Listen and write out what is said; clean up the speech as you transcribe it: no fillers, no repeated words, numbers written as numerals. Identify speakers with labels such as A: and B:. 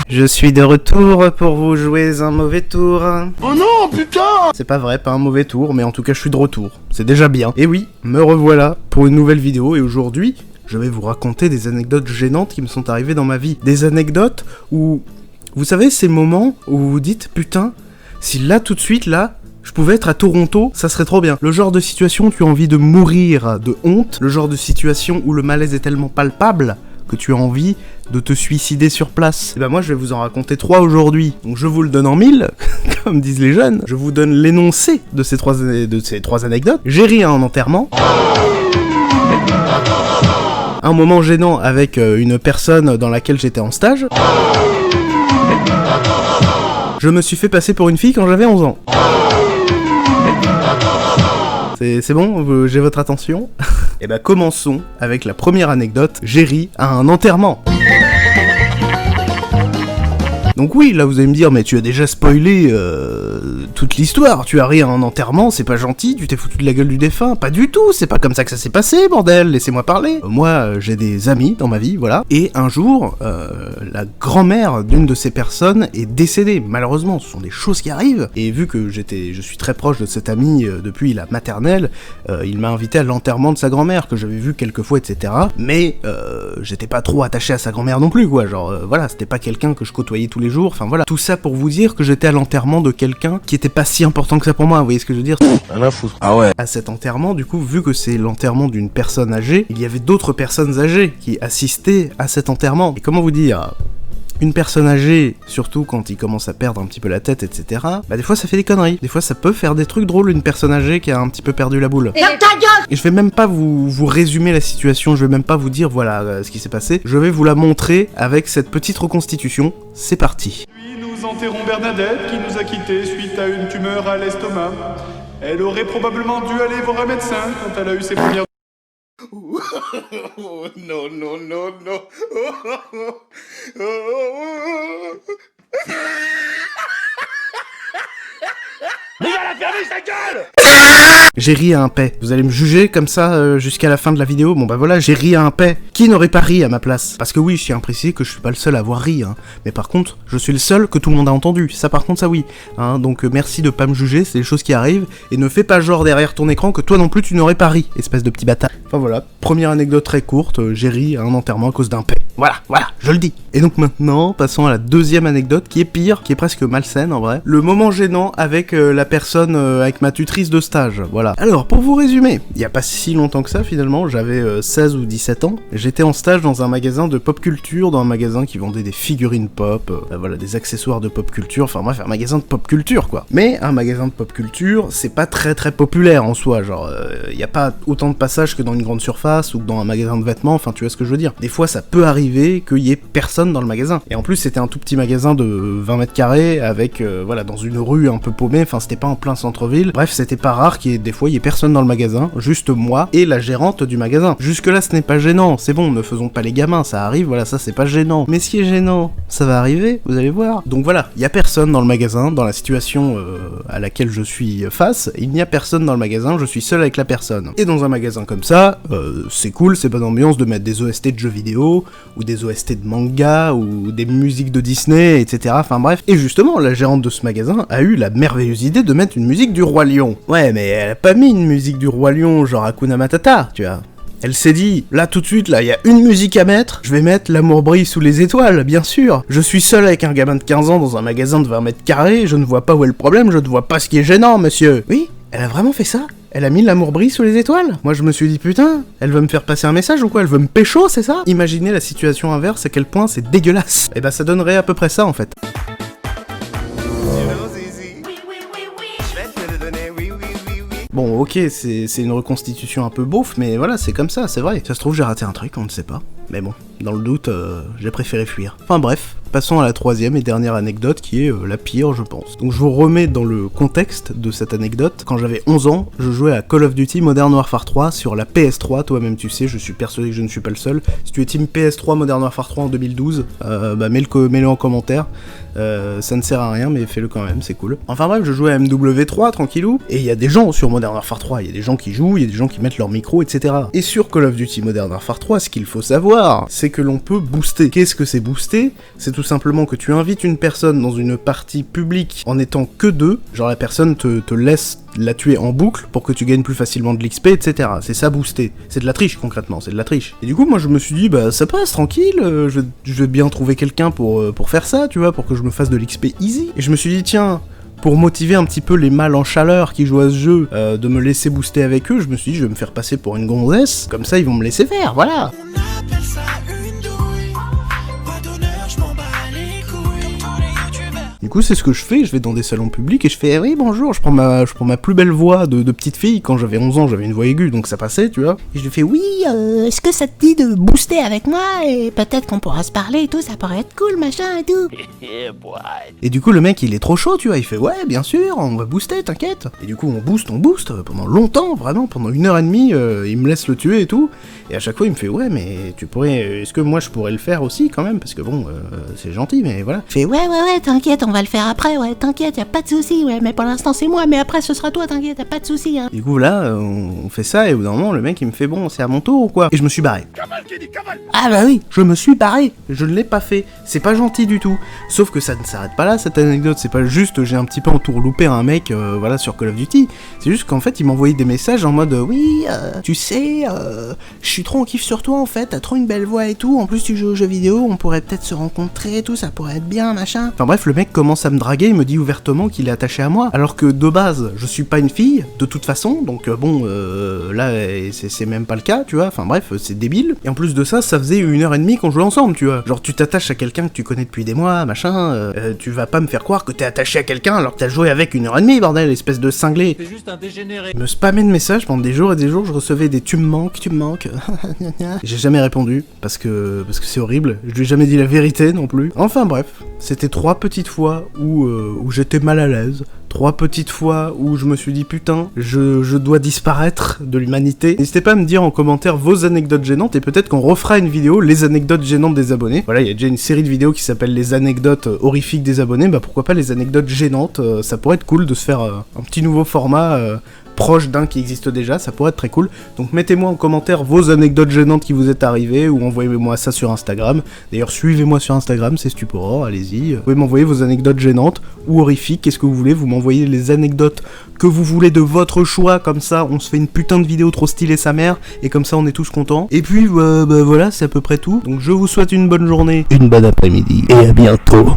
A: Je suis de retour pour vous jouer un mauvais tour.
B: Oh non, putain!
A: C'est pas vrai, pas un mauvais tour, mais en tout cas je suis de retour. C'est déjà bien. Et oui, me revoilà pour une nouvelle vidéo, et aujourd'hui, je vais vous raconter des anecdotes gênantes qui me sont arrivées dans ma vie. Des anecdotes où, vous savez, ces moments où vous vous dites, putain, si là tout de suite, là, je pouvais être à Toronto, ça serait trop bien. Le genre de situation où tu as envie de mourir de honte, le genre de situation où le malaise est tellement palpable que tu as envie de te suicider sur place. Et ben moi je vais vous en raconter 3 aujourd'hui. Donc je vous le donne en 1000, comme disent les jeunes. Je vous donne l'énoncé de ces trois anecdotes. J'ai ri à un enterrement. Un moment gênant avec une personne dans laquelle j'étais en stage. Je me suis fait passer pour une fille quand j'avais 11 ans. C'est bon, j'ai votre attention. Et bah commençons avec la première anecdote. J'ai ri à un enterrement. Donc oui, là vous allez me dire, mais tu as déjà spoilé toute l'histoire, tu as ri à un enterrement, c'est pas gentil, tu t'es foutu de la gueule du défunt, pas du tout, c'est pas comme ça que ça s'est passé, bordel, laissez-moi parler. Moi, j'ai des amis dans ma vie, voilà, et un jour, la grand-mère d'une de ces personnes est décédée, malheureusement, ce sont des choses qui arrivent, et vu que je suis très proche de cet ami depuis la maternelle, il m'a invité à l'enterrement de sa grand-mère, que j'avais vu quelques fois, etc., mais j'étais pas trop attaché à sa grand-mère non plus, quoi, genre, voilà, c'était pas quelqu'un que je côtoyais tous les jours, enfin voilà. Tout ça pour vous dire que j'étais à l'enterrement de quelqu'un qui était pas si important que ça pour moi, vous voyez ce que je veux dire?
B: Rien à foutre. Ah ouais.
A: À cet enterrement, du coup, vu que c'est l'enterrement d'une personne âgée, il y avait d'autres personnes âgées qui assistaient à cet enterrement. Et comment vous dire? Une personne âgée, surtout quand il commence à perdre un petit peu la tête, etc., bah des fois ça fait des conneries. Des fois ça peut faire des trucs drôles, une personne âgée qui a un petit peu perdu la boule.
C: Ferme ta gueule!
A: Et je vais même pas vous résumer la situation, je vais même pas vous dire voilà ce qui s'est passé, je vais vous la montrer avec cette petite reconstitution. C'est parti.
D: Puis nous enterrons Bernadette qui nous a quittés suite à une tumeur à l'estomac. Elle aurait probablement dû aller voir un médecin quand elle a eu ses premières...
B: Oh, non, non, non, non. Mais il va la fermer sa gueule!
A: J'ai ri à un paix. Vous allez me juger comme ça jusqu'à la fin de la vidéo. Bon bah voilà, j'ai ri à un paix. Qui n'aurait pas ri à ma place? Parce que oui, je tiens à préciser que je suis pas le seul à avoir ri, hein. Mais par contre, je suis le seul que tout le monde a entendu. Ça par contre, ça oui. Hein, donc merci de pas me juger, c'est des choses qui arrivent. Et ne fais pas genre derrière ton écran que toi non plus tu n'aurais pas ri, espèce de petit bâtard. Enfin voilà, première anecdote très courte, j'ai ri à un enterrement à cause d'un paix. Voilà, je le dis. Et donc maintenant, passons à la deuxième anecdote qui est pire, qui est presque malsaine en vrai. Le moment gênant avec la personne, avec ma tutrice de stage, voilà. Alors, pour vous résumer, il y a pas si longtemps que ça finalement, j'avais 16 ou 17 ans, j'étais en stage dans un magasin de pop culture, dans un magasin qui vendait des figurines pop, voilà, des accessoires de pop culture, enfin bref, un magasin de pop culture quoi. Mais un magasin de pop culture, c'est pas très populaire en soi, genre, y a pas autant de passages que dans une grande surface ou que dans un magasin de vêtements, enfin tu vois ce que je veux dire. Des fois ça peut arriver qu'il y ait personne dans le magasin. Et en plus c'était un tout petit magasin de 20 mètres carrés avec, voilà, dans une rue un peu paumée, enfin c'était pas en plein centre-ville. Bref, c'était pas rare qu'il y ait des fois il y ait personne dans le magasin, juste moi et la gérante du magasin. Jusque là ce n'est pas gênant, c'est bon, ne faisons pas les gamins, ça arrive, voilà, ça c'est pas gênant. Mais ce qui est gênant, ça va arriver, vous allez voir. Donc voilà, il y a personne dans le magasin, dans la situation à laquelle je suis face, il n'y a personne dans le magasin, je suis seul avec la personne. Et dans un magasin comme ça, c'est cool, c'est bonne ambiance de mettre des OST de jeux vidéo, ou des OST de manga, ou des musiques de Disney, etc. Enfin bref. Et justement, la gérante de ce magasin a eu la merveilleuse idée de mettre une musique du Roi Lion. Ouais, mais elle a pas mis une musique du Roi Lion genre Hakuna Matata, tu vois. Elle s'est dit, là tout de suite, là, il y a une musique à mettre, je vais mettre L'amour brille sous les étoiles, bien sûr. Je suis seul avec un gamin de 15 ans dans un magasin de 20 mètres carrés, je ne vois pas où est le problème, je ne vois pas ce qui est gênant, monsieur. Oui, elle a vraiment fait ça? Elle a mis L'amour brille sous les étoiles? Moi je me suis dit putain, elle veut me faire passer un message ou quoi? Elle veut me pécho, c'est ça? Imaginez la situation inverse, à quel point c'est dégueulasse. Et bah ça donnerait à peu près ça en fait. Bon, ok, c'est une reconstitution un peu beauf, mais voilà, c'est comme ça, c'est vrai. Ça se trouve, j'ai raté un truc, on ne sait pas. Mais bon, dans le doute, j'ai préféré fuir. Enfin bref, passons à la troisième et dernière anecdote, qui est la pire, je pense. Donc je vous remets dans le contexte de cette anecdote. Quand j'avais 11 ans, je jouais à Call of Duty Modern Warfare 3 sur la PS3, toi-même tu sais, je suis persuadé que je ne suis pas le seul. Si tu es team PS3 Modern Warfare 3 en 2012, bah mets-le en commentaire. Ça ne sert à rien, mais fais-le quand même, c'est cool. Enfin bref, je jouais à MW3, tranquillou, et il y a des gens sur Modern Warfare 3, il y a des gens qui jouent, il y a des gens qui mettent leur micro, etc. Et sur Call of Duty Modern Warfare 3, ce qu'il faut savoir, savoir, c'est que l'on peut booster. Qu'est-ce que c'est booster? C'est tout simplement que tu invites une personne dans une partie publique en étant que deux, genre la personne te laisse la tuer en boucle pour que tu gagnes plus facilement de l'XP, etc. C'est ça booster. C'est de la triche concrètement, c'est de la triche. Et du coup moi je me suis dit bah ça passe tranquille, je vais bien trouver quelqu'un pour faire ça, tu vois, pour que je me fasse de l'XP easy. Et je me suis dit tiens, pour motiver un petit peu les mâles en chaleur qui jouent à ce jeu, de me laisser booster avec eux, je me suis dit je vais me faire passer pour une gonzesse, comme ça ils vont me laisser faire, voilà.
C: On appelle ça une douille. Pas d'honneur, je m'en bats les couilles. Comme tous les youtubeurs.
A: Du coup c'est ce que je fais, je vais dans des salons publics et je fais oui bonjour, je prends ma plus belle voix de petite fille. Quand j'avais 11 ans j'avais une voix aiguë donc ça passait, tu vois. Et je lui fais oui,
E: Est-ce que ça te dit de booster avec moi et peut-être qu'on pourra se parler et tout, ça pourrait être cool, machin et tout.
A: et du coup le mec il est trop chaud, tu vois, il fait ouais bien sûr, on va booster, t'inquiète. Et du coup on booste pendant longtemps, vraiment, pendant 1h30, il me laisse le tuer et tout. Et à chaque fois il me fait ouais mais tu pourrais, est-ce que moi je pourrais le faire aussi quand même, parce que bon c'est gentil mais voilà.
E: Je fais ouais, t'inquiète, on va le faire après, ouais, t'inquiète, y a pas de soucis, ouais, mais pour l'instant c'est moi, mais après ce sera toi, t'inquiète, y a pas de soucis, hein.
A: Du coup là on fait ça et au bout d'un moment le mec il me fait bon c'est à mon tour ou quoi. Et je me suis barré. Ah bah oui, je me suis barré, je ne l'ai pas fait, c'est pas gentil du tout. Sauf que ça ne s'arrête pas là cette anecdote, c'est pas juste j'ai un petit peu entourloupé un mec voilà sur Call of Duty, c'est juste qu'en fait il m'envoyait des messages en mode oui tu sais je suis trop en kiff sur toi en fait, t'as trop une belle voix et tout, en plus tu joues aux jeux vidéo, on pourrait peut-être se rencontrer et tout, ça pourrait être bien machin. Enfin bref le mec commence à me draguer, il me dit ouvertement qu'il est attaché à moi, alors que de base je suis pas une fille de toute façon, donc bon là c'est même pas le cas, tu vois, enfin bref c'est débile. Et en plus de ça, ça faisait 1h30 qu'on jouait ensemble, tu vois. Genre tu t'attaches à quelqu'un que tu connais depuis des mois, machin, tu vas pas me faire croire que t'es attaché à quelqu'un alors que t'as joué avec 1h30, bordel, espèce de cinglé.
F: C'est juste un dégénéré.
A: Il me spammait de messages pendant des jours et des jours, je recevais des tu me manques. J'ai jamais répondu, parce que c'est horrible, je lui ai jamais dit la vérité non plus. Enfin bref, c'était 3 petites fois où j'étais mal à l'aise. 3 petites fois où je me suis dit putain, je dois disparaître de l'humanité. N'hésitez pas à me dire en commentaire vos anecdotes gênantes et peut-être qu'on refera une vidéo, les anecdotes gênantes des abonnés. Voilà, il y a déjà une série de vidéos qui s'appelle les anecdotes horrifiques des abonnés, bah pourquoi pas les anecdotes gênantes, ça pourrait être cool de se faire un petit nouveau format proche d'un qui existe déjà, ça pourrait être très cool. Donc mettez-moi en commentaire vos anecdotes gênantes qui vous est arrivées ou envoyez-moi ça sur Instagram. D'ailleurs suivez-moi sur Instagram, c'est Stuporo, allez-y. Vous pouvez m'envoyer vos anecdotes gênantes ou horrifiques, qu'est-ce que vous voulez, vous m'envoyez les anecdotes que vous voulez de votre choix, comme ça on se fait une putain de vidéo trop stylée sa mère, et comme ça on est tous contents. Et puis bah voilà, c'est à peu près tout. Donc je vous souhaite une bonne journée, une bonne après-midi, et à bientôt.